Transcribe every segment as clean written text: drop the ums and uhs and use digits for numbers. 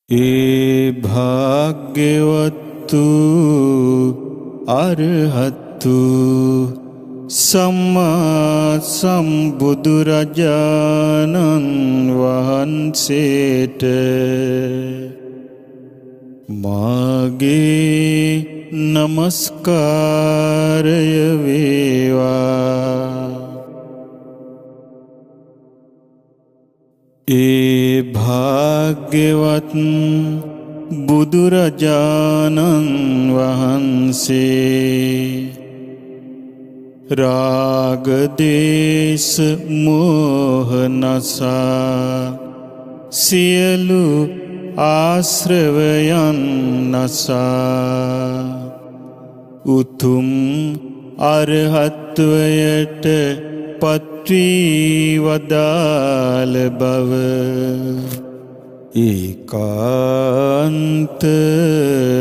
ඒ භාග්‍යවත්තු අරහත්තු සම්මා සම්බුදුරජාණන් වහන්සේට මාගේ නමස්කාරය වේවා. ඒ භාග්‍යවත් බුදුරජාණන් වහන්සේ රාග දේශ මෝහ නසා සියලු ආශ්‍රවයන් නසා උතුම් අරහත්වයට පත්වී වදාළ බව ඒකාන්ත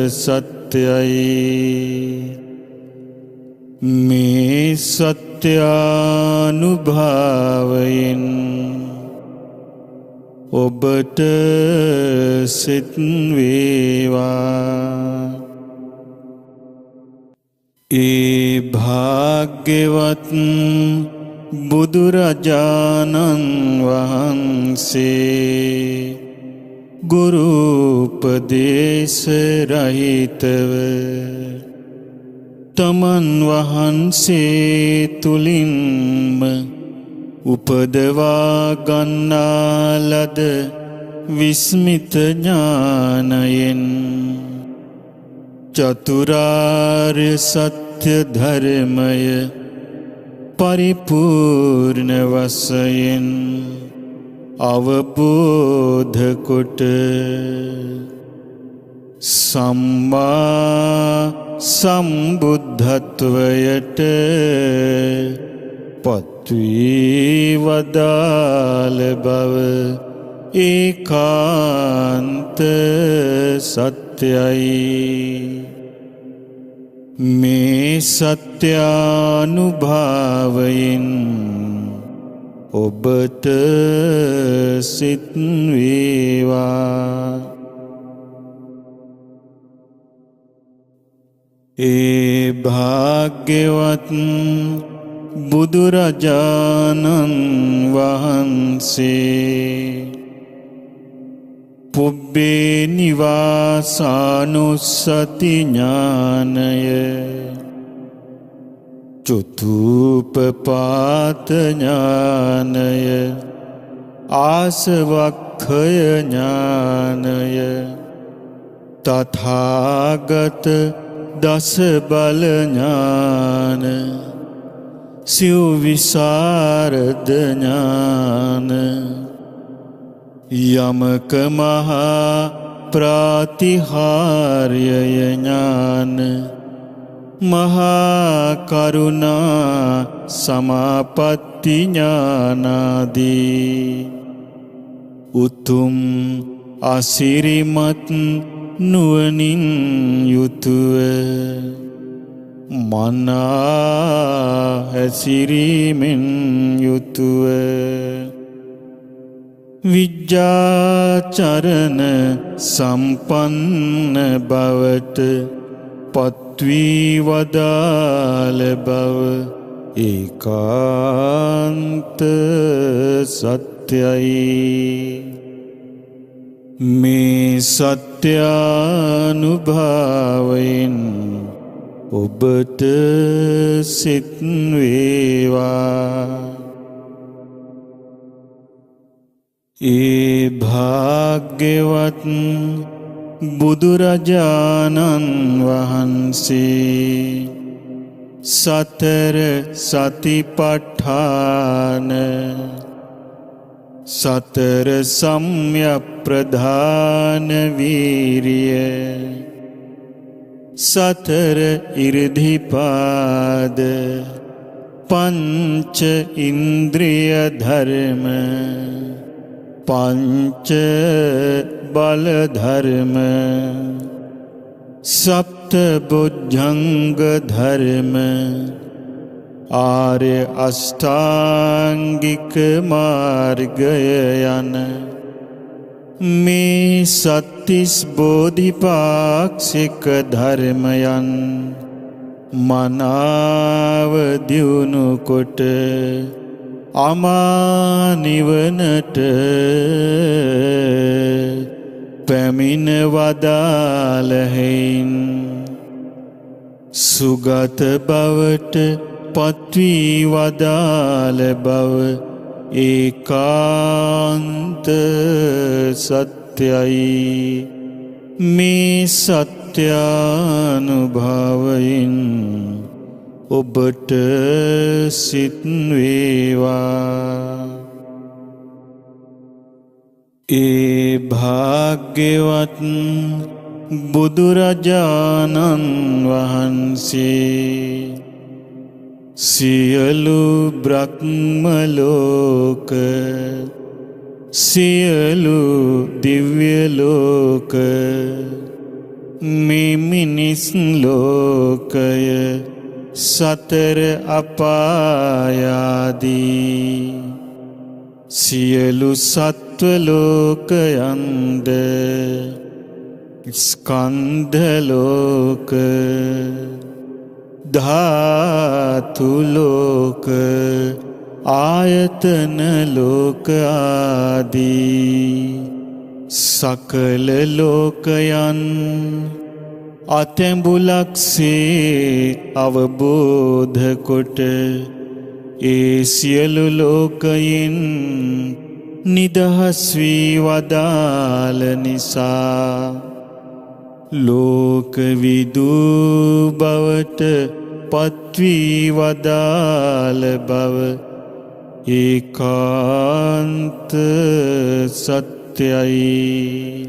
සත්‍යයි. මේ සත්‍යානුභාවයෙන් ඔබට සිත් වේවා. ඒ භාග්‍යවත් බුදුරජාණන් වහන්සේ ගුරුපදේශ රහිතව තමන් වහන්සේ තුලින්ම උපදවා ගන්නා ලද විස්මිත ඥානයෙන් චතුරාර්ය සත්‍ය ධර්මය පරිපූර්ණ වශයෙන් අවබෝධ කොට සම්මා සම්බුද්ධත්වයට පත්වී වදාළ බව ඒකාන්ත සත්‍යයි. මේ සත්‍යානුභාවයෙන් ඔබට සිත් වේවා. ඒ භාග්‍යවත් බුදුරජාණන් වහන්සේ පුබ්බේ නිවාසානුස්සති ඥානය චුතුපපාත ඥානය ආසවක්ඛය ඥානය තථාගත දස බල ඥාන සිව් විසරද ඥාන යමක මහා ප්‍රාතිහාර්ය ඥාන මහා කරුණා සමාපatti ඥානාදී උතුම් අසිරිමත් නුවණින් යුතුව මනා හැසිරීමෙන් යුතුව විජ්ජාචරණ සම්පන්න බවට පත්වී වදාළ බව ඒකාන්ත සත්‍යයි. මේ සත්‍යානුභාවයෙන් ඔබට සිත් වේවා. ඒ භාග්‍යවත් බුදුරජාණන් වහන්සේ සතර සතිපට්ඨාන සතර සම්‍යක් ප්‍රධාන වීරිය සතර ඉර්ධිපාද පංච ඉන්ද්‍රිය ධර්ම පංච බල ධර්ම සප්ත බොජ්ජංග ධර්ම ආර්ය අෂ්ටාංගික මාර්ගය යන මේ සත්තිස් බෝධිපාක්ෂික ධර්මයන් මනාව දියුණු කොට අමා නිවනට පැමිණ වදාළහෙයින් සුගත බවට පත්වී වදාළ බව ඒකාන්ත සත්‍යයි. මේ සත්‍යානුභවයෙන් ඔබට සිත් වේවා. ඒ භාග්‍යවත් බුදුරජාණන් වහන්සේ සියලු බ්‍රහ්ම ලෝක සියලු දිව්‍ය ලෝක මේ මිනිස් ලෝකය සතර අපායාදී සියලු සත්ව ලෝකයන්ද ස්කන්ධ ලෝක ධාතු ලෝක ආයතන ලෝක ආදී සකල ලෝකයන් අතැඹුලක්සේ අවබෝධ කොට ඒ සියලු ලෝකයින් නිදහස් වී වදාළ නිසා ලෝකවිදූ බවට පත්වී වදාළ බව ඒකාන්ත සත්‍යයි.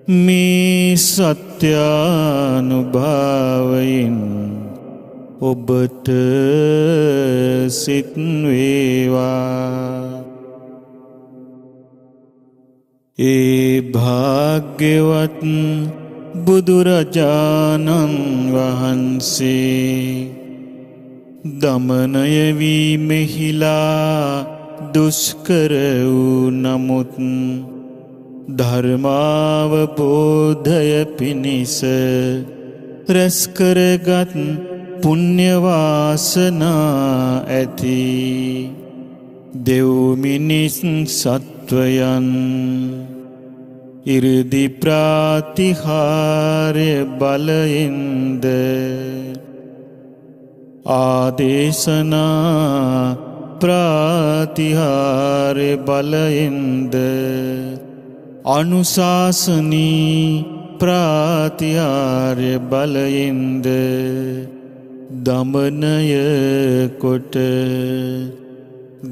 මේ සත්‍යානුභවයෙන් ඔබට සිත් වේවා. ඒ භාග්‍යවත් බුදුරජාණන් වහන්සේ දමනය වීමෙහිලා දුෂ්කර වූ නමුත් ධර්මාවබෝධය පිණිස රැස්කරගත් පුණ්‍යවාසනා ඇති දෙව් මිනිස් සත්වයන් ඉරිදි ප්‍රාතිහාර්ය බලයෙන්ද ආදේශනා ප්‍රාතිහාර්ය බලයෙන්ද අනුශාසනී ප්‍රාතිහාර්ය බලයෙන්ද දමනය කොට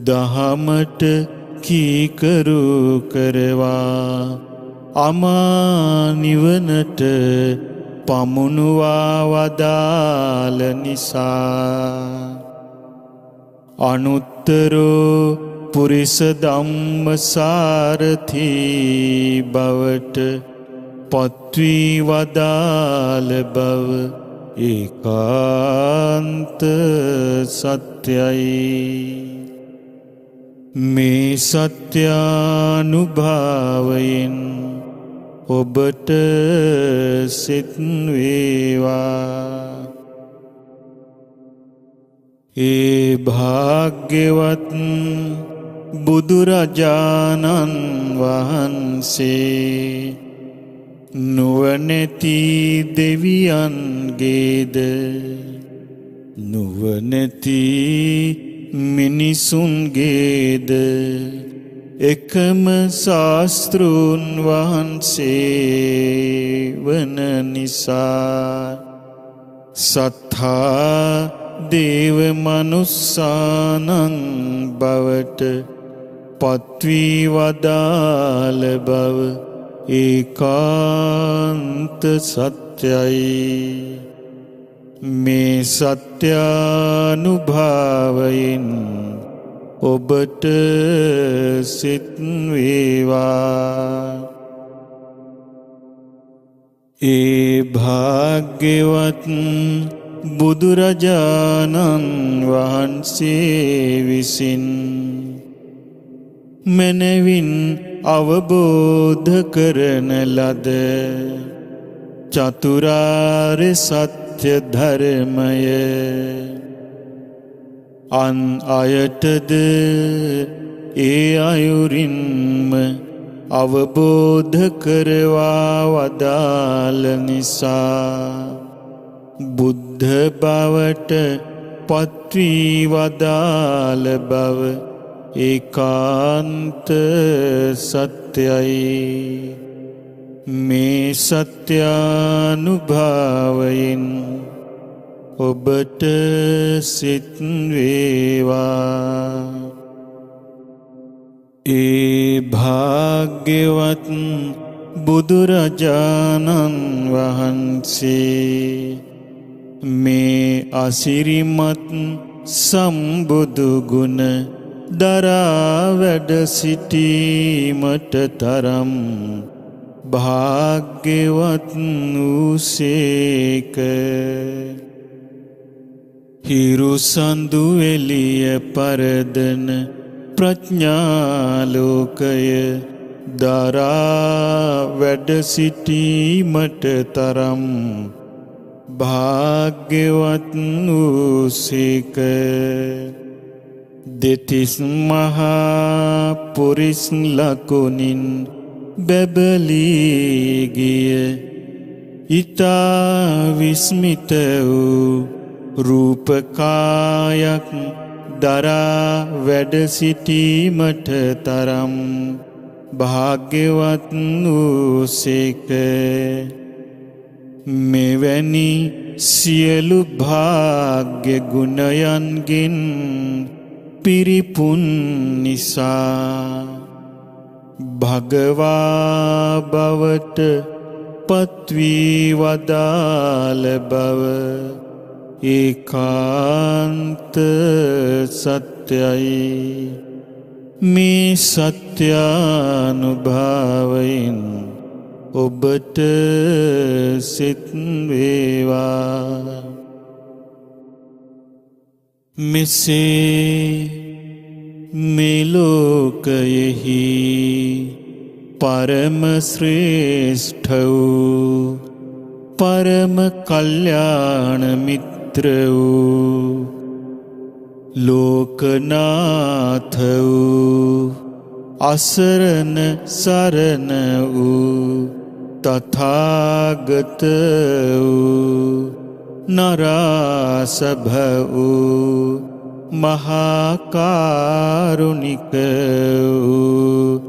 දහමට කීකරු කරවා අමා නිවනට පමුණුවා වදාළ නිසා අනුත්තරෝ පුරිස ධම්මසාරථී බවට පත්වී වදාළ බව ඒකාන්ත සත්‍යයි. මේ සත්‍යානුභවයෙන් ඔබට සිත් වේවා. ඒ භාග්‍යවත් බුදුරජාණන් වහන්සේ නුවණැති දෙවියන්ගේද නුවණැති මිනිසුන්ගේද එකම ශාස්තෘන් වහන්සේ වන නිසා සත්තා දේව මනුස්සානං බවට පත්වී වදාළ බව ඒකාන්ත සත්‍යයි. මේ සත්‍යානුභවයෙන් ඔබට සිත් වේවා. ඒ භාග්‍යවත් බුදුරජාණන් වහන්සේ විසින් මැනවින් අවබෝධ කරන ලද චතුරාර්ය සත්‍ය ධර්මය අන් අයටද ඒ අයුරින්ම අවබෝධ කරවා වදාළ නිසා බුද්ධ බවට පත්වී වදාළ බව ඒකාන්ත සත්‍යයි. මේ සත්‍යානුභාවයෙන් ඔබට සිත් වේවා. ඒ භාග්‍යවත් බුදුරජාණන් වහන්සේ මේ අසිරිමත් සම්බුදු ගුණ දරා වැඩ සිටීමට තරම් භාග්‍යවත් වූසේක. හිරු සඳු එළිය පරදන ප්‍රඥාලෝකය දරා වැඩ සිටීමට තරම් භාග්‍යවත් වූසේක. දෙතිස් මහා පුරිස් ලකුණින් බැබලී ගිය ඉතා විස්මිත වූ රූපකායක් දරා වැඩ සිටීමට තරම් භාග්‍යවත් වූසේක. මෙවැනි සියලු භාග්‍ය ගුණයන්ගෙන් පිරිපුන් නිසා භගවා බවට පත්වී වදාළ බව ඒකාන්ත සත්‍යයි. මේ සත්‍යානුභාවයෙන් ඔබට සිත් වේවා. මෙසේ මේ ලෝකයෙහි පරම ශ්‍රේෂ්ඨ වූ පරම කල්යාණ මිත්‍ර වූ ලෝකනාථ වූ අසරණ සරණ වූ තථාගත වූ නරාසභ වූ මහා කාරුණික වූ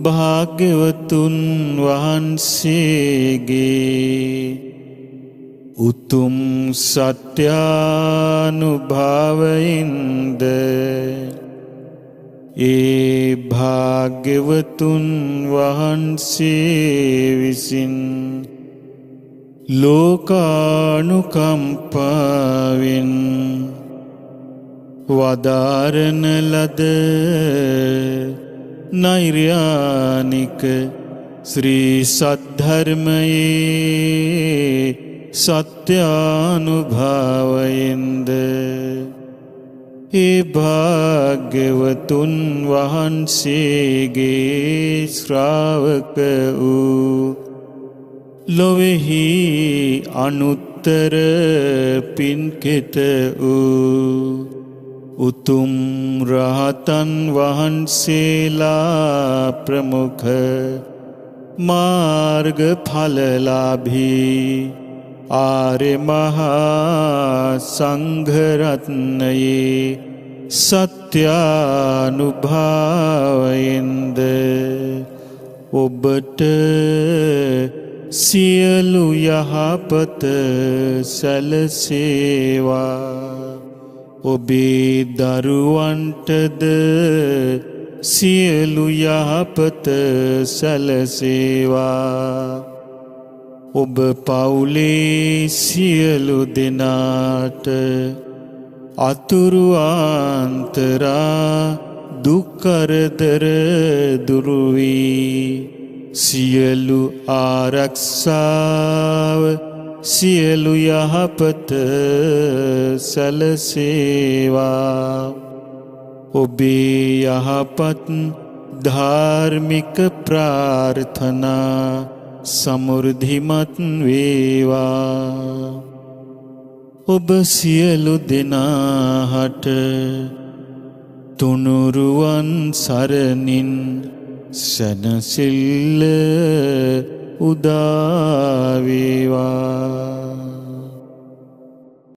භාග්‍යවතුන් වහන්සේගේ උතුම් සත්‍යානුභාවයෙන්ද ඒ භාග්‍යවතුන් වහන්සේ විසින් ලෝකානුකම්පාවෙන් වදාරන ලද නෛර්යානික ශ්‍රී සද්ධර්මයේ සත්‍යානුභාවයෙන්ද ඒ භාග්‍යවතුන් වහන්සේගේ ශ්‍රාවක වූ ලොවෙහි අනුත්තර පින්කෙත වූ උතුම් රහතන් වහන්සේලා ප්‍රමුඛ මාර්ගඵලලාභී ආර්ය මහා සංඝරත්නයේ සත්‍යානුභාවයෙන්ද ඔබට සියලු යහපත සැලසේවා. ඔබේ දරුවන්ටද සියලු යහපත සැලසේවා. ඔබ පවුලේ සියලු දෙනාට අතුරු ආන්තරා දුක් කරදර දුරු වී සියලු ආරක්ෂාව සියලු යහපත සැලසේවා. ඔබේ යහපත් ධාර්මික ප්‍රාර්ථනා සමෘද්ධිමත් වේවා. ඔබ සියලු දෙනාහට තුනුරුවන් සරණින් සැනසෙල්ල උදා වේවා.